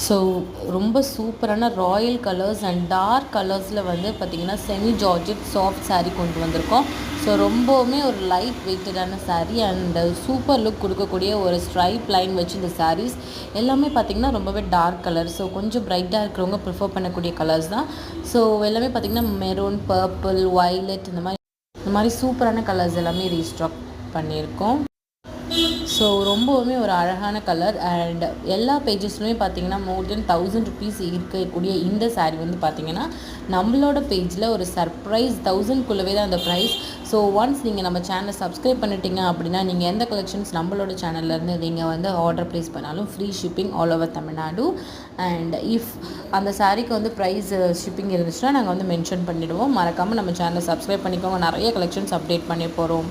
So ரொம்ப சூப்பரான Royal colours and dark கலர்ஸில் வந்து பார்த்திங்கன்னா செமி ஜார்ஜெட் சாஃப்ட் saree கொண்டு வந்திருக்கோம். ஸோ ரொம்பவுமே ஒரு லைட் வெயிட்டடான saree அண்ட் சூப்பர் லுக் கொடுக்கக்கூடிய ஒரு ஸ்ட்ரைப் லைன் வச்சு இந்த sarees எல்லாமே பார்த்திங்கன்னா ரொம்பவே டார்க் கலர். ஸோ கொஞ்சம் பிரைட்டாக இருக்கிறவங்க ப்ரிஃபர் பண்ணக்கூடிய கலர்ஸ் தான். ஸோ எல்லாமே பார்த்திங்கன்னா மெரூன், பர்பிள், வயலட் இந்த மாதிரி சூப்பரான கலர்ஸ் எல்லாமே ரீஸ்டாக் பண்ணியிருக்கோம். ஸோ ரொம்பவுமே ஒரு அழகான கலர் அண்ட் எல்லா பேஜஸ்லையுமே பார்த்தீங்கன்னா மோர் தென் 1000 ருபீஸ் இருக்கக்கூடிய இந்த saree வந்து பார்த்தீங்கன்னா நம்மளோட பேஜில் ஒரு சர்ப்ரைஸ் 1000க்குள்ளவே தான் அந்த ப்ரைஸ். ஸோ ஒன்ஸ் நீங்கள் நம்ம சேனலை சப்ஸ்கிரைப் பண்ணிட்டீங்க அப்படின்னா நீங்கள் எந்த கலெக்ஷன்ஸ் நம்மளோட சேனல்லேருந்து நீங்கள் வந்து ஆர்டர் ப்ளேஸ் பண்ணாலும் free shipping all over Tamil Nadu. And if அந்த சாரீக்கு வந்து ப்ரைஸ் ஷிப்பிங் இருந்துச்சுன்னா நாங்கள் வந்து மென்ஷன் பண்ணிவிடுவோம். மறக்காமல் நம்ம சேனலை சப்ஸ்கிரைப் பண்ணிக்கோங்க. நிறைய கலெக்ஷன்ஸ் அப்டேட் பண்ணி போகிறோம்.